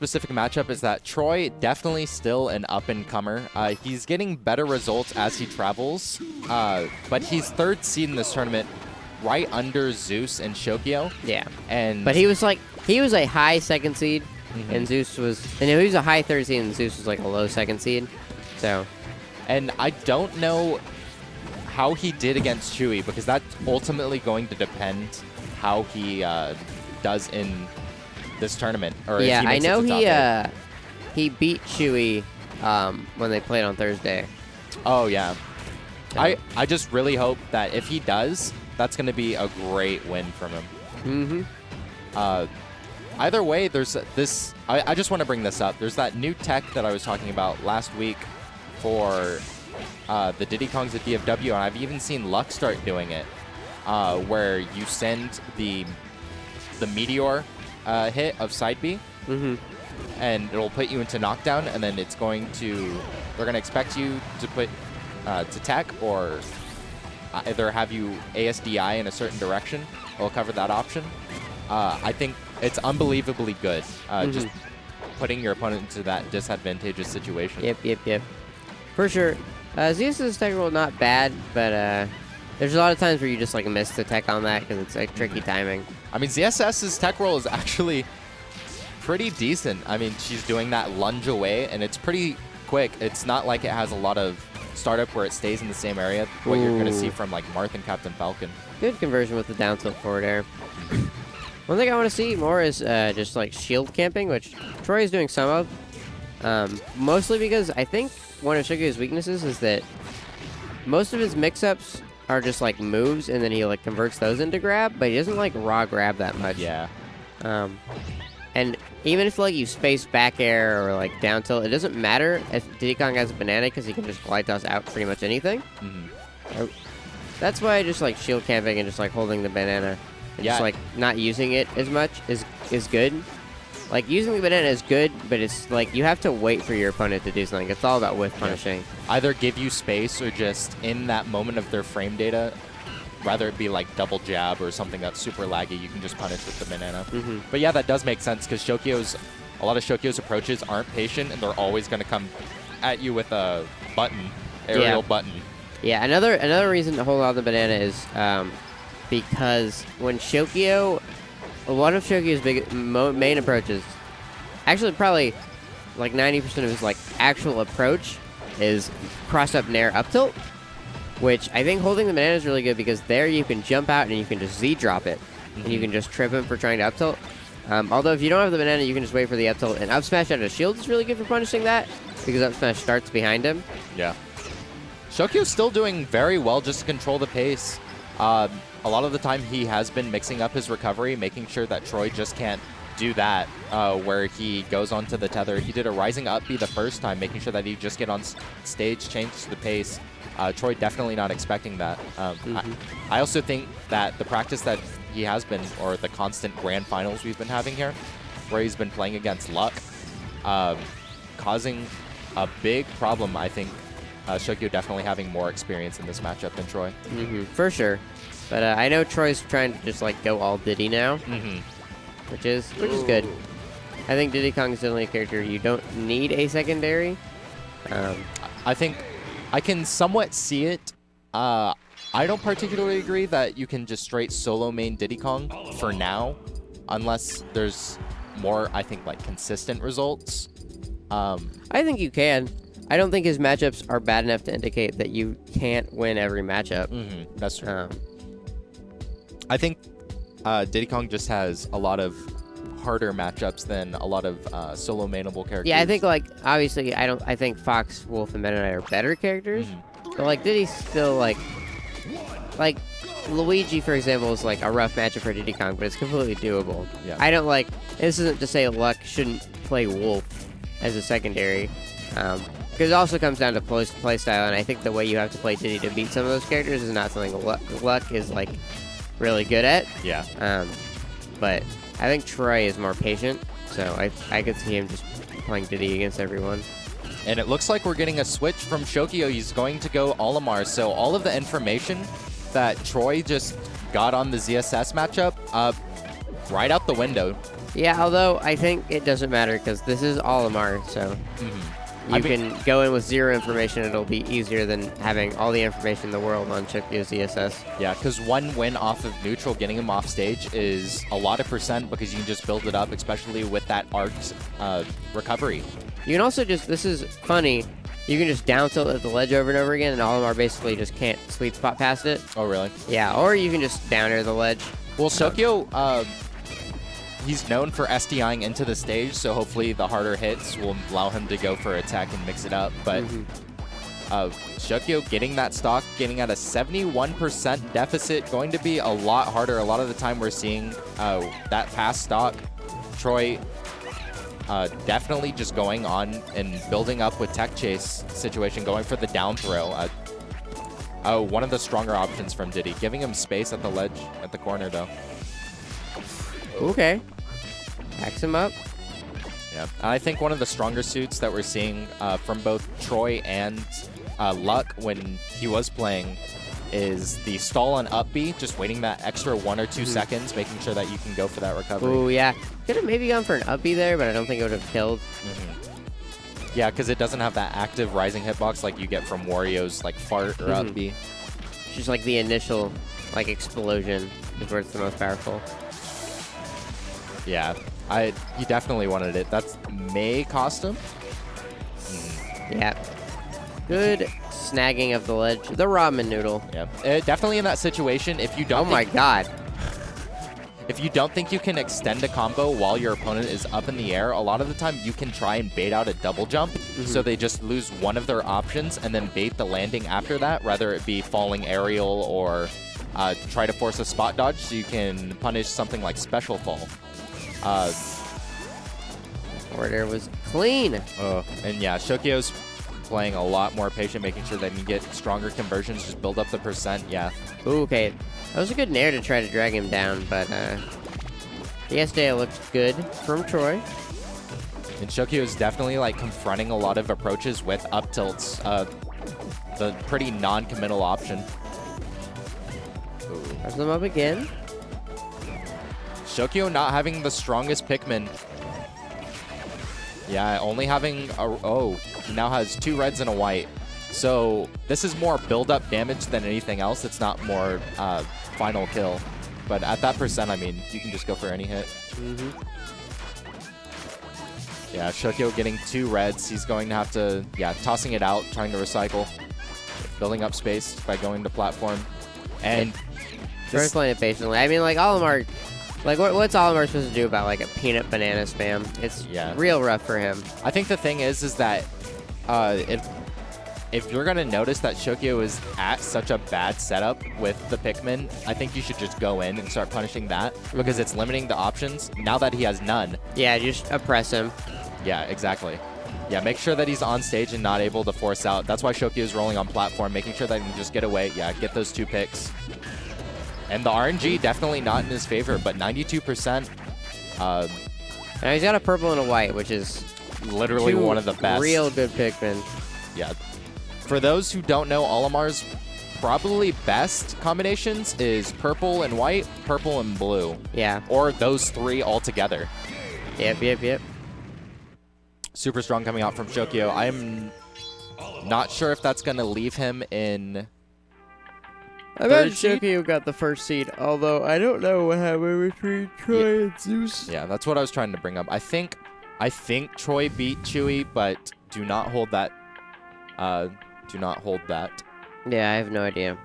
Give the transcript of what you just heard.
specific matchup is that Tr0y definitely still an up-and-comer. He's getting better results as he travels, but he's 3rd seed in this tournament, right under Zeus and Shokio. Yeah. But he was a high 2nd seed, and Zeus was, and he was a high 3rd seed, and Zeus was like a low 2nd seed. So, and I don't know how he did against Tr0y, because that's ultimately going to depend how he does in this tournament. Or yeah, if he I makes it know to top he beat Tr0y when they played on Thursday. Oh yeah. So. I just really hope that if he does, that's going to be a great win from him. Either way, there's this. I just want to bring this up. There's that new tech that I was talking about last week for the Diddy Kongs at DFW, and I've even seen Luck start doing it, where you send the meteor hit of side B, and it'll put you into knockdown, and then it's going to, they're going to expect you to put to tech, or either have you ASDI in a certain direction. It'll cover that option. I think it's unbelievably good, just putting your opponent into that disadvantageous situation. Yep. For sure. ZSS's tech roll not bad, but there's a lot of times where you just like miss the tech on that because it's like tricky timing. I mean, ZSS's tech roll is actually pretty decent. I mean, she's doing that lunge away, and it's pretty quick. It's not like it has a lot of startup where it stays in the same area, what you're going to see from like Marth and Captain Falcon. Good conversion with the down tilt forward air. One thing I want to see more is just like shield camping, which Tr0y is doing some of. Mostly because I think one of Shokio's weaknesses is that most of his mix-ups are just like moves, and then he like converts those into grab, but he doesn't like raw grab that much. Yeah. And even if like you space back air or like down tilt, it doesn't matter if Diddy Kong has a banana because he can just glide toss out pretty much anything. That's why I just like shield camping and just like holding the banana and just like not using it as much is good. Like using the banana is good, but it's like you have to wait for your opponent to do something. It's all about whiff punishing. Either give you space or just in that moment of their frame data, rather it be like double jab or something that's super laggy, you can just punish with the banana. But yeah, that does make sense because a lot of Shokio's approaches aren't patient, and they're always going to come at you with a button, aerial button. Yeah, another reason to hold on the banana is because when Shokio, one of Shokio's main approaches, actually probably like 90% of his like actual approach is cross up nair up tilt, which I think holding the banana is really good because there you can jump out and you can just Z drop it, and you can just trip him for trying to up tilt. Although if you don't have the banana, you can just wait for the up tilt, and up smash out of shield is really good for punishing that because up smash starts behind him. Yeah. Shokio's still doing very well just to control the pace. A lot of the time he has been mixing up his recovery, making sure that Tr0y just can't do that, where he goes onto the tether. He did a rising up B the first time, making sure that he just get on stage, change the pace. Tr0y definitely not expecting that. I also think that the practice that he has been, or the constant grand finals we've been having here, where he's been playing against Luck, causing a big problem, I think. Shokio definitely having more experience in this matchup than Tr0y. For sure. But I know Troy's trying to just like go all Diddy now, which is good. I think Diddy Kong is the only character you don't need a secondary. I think I can somewhat see it. I don't particularly agree that you can just straight solo main Diddy Kong for now, unless there's more, I think, like consistent results. I think you can. I don't think his matchups are bad enough to indicate that you can't win every matchup. That's true. I think Diddy Kong just has a lot of harder matchups than a lot of solo mainable characters. Yeah, I think like obviously I think Fox, Wolf, and Meta Knight are better characters, but like Diddy's still like Luigi, for example, is like a rough matchup for Diddy Kong, but it's completely doable. Yeah. I don't like. This isn't to say Luck shouldn't play Wolf as a secondary. Because it also comes down to play style, and I think the way you have to play Diddy to beat some of those characters is not something Luck is like really good at. Yeah. But I think Tr0y is more patient, so I could see him just playing Diddy against everyone. And it looks like we're getting a switch from Shokio. He's going to go Olimar, so all of the information that Tr0y just got on the ZSS matchup, right out the window. Yeah, although I think it doesn't matter because this is Olimar, so you can go in with 0 information. It'll be easier than having all the information in the world on Shokio's ZSS. Yeah, because one win off of neutral, getting him off stage, is a lot of percent because you can just build it up, especially with that arced recovery. You can also just, this is funny, you can just down tilt at the ledge over and over again, and Olimar basically just can't sweet spot past it. Oh, really? Yeah, or you can just down air the ledge. Well, Shokio, he's known for SDIing into the stage, so hopefully the harder hits will allow him to go for attack and mix it up. But Shokio getting that stock, getting at a 71% deficit, going to be a lot harder. A lot of the time we're seeing that pass stock. Tr0y definitely just going on and building up with tech chase situation, going for the down throw. One of the stronger options from Diddy, giving him space at the ledge, at the corner though. Okay. Backs him up. Yeah, I think one of the stronger suits that we're seeing from both Tr0y and Luck when he was playing is the stall on up B, just waiting that extra 1 or 2 seconds, making sure that you can go for that recovery. Oh, yeah. Could have maybe gone for an up B there, but I don't think it would have killed. Yeah, because it doesn't have that active rising hitbox like you get from Wario's like fart or up B. It's just like the initial like explosion is where it's the most powerful. Yeah, he definitely wanted it. That's may cost him. Yeah. Good snagging of the ledge. The ramen noodle. Yeah, definitely in that situation, if you don't Oh my god. If you don't think you can extend a combo while your opponent is up in the air, a lot of the time you can try and bait out a double jump, so they just lose one of their options and then bait the landing after that, rather it be falling aerial or try to force a spot dodge so you can punish something like special fall. Order was clean. And yeah, Shokio's playing a lot more patient, making sure that he can get stronger conversions, just build up the percent. Yeah. Ooh, okay. That was a good nair to try to drag him down, but the SDI looked good from Tr0y. And Shokio is definitely like confronting a lot of approaches with up tilts, the pretty non-committal option. There's them up again. Shokio not having the strongest Pikmin. Yeah, only having a... he now has 2 reds and a white. So this is more build-up damage than anything else. It's not more final kill. But at that percent, I mean, you can just go for any hit. Yeah, Shokio getting 2 reds. He's going to have to, tossing it out, trying to recycle. Building up space by going to platform. And... Tr0y playing it patiently. I mean, like, Olimar... Like, what's Olimar supposed to do about, like, a peanut banana spam? It's real rough for him. I think the thing is that if you're going to notice that Shokio is at such a bad setup with the Pikmin, I think you should just go in and start punishing that because it's limiting the options now that he has none. Yeah, just oppress him. Yeah, exactly. Yeah, make sure that he's on stage and not able to force out. That's why Shokio is rolling on platform, making sure that he can just get away. Yeah, get those 2 picks. And the RNG definitely not in his favor, but 92%. And he's got a purple and a white, which is literally one of the best. Real good Pikmin. Yeah. For those who don't know, Olimar's probably best combinations is purple and white, purple and blue. Yeah. Or those 3 all together. Yep. Super strong coming out from Shokio. I'm not sure if that's going to leave him in... I bet Shokio got the first seed, although I don't know what happened between Tr0y and Zeus. Yeah, that's what I was trying to bring up. I think Tr0y beat Chewy, but do not hold that. Yeah, I have no idea.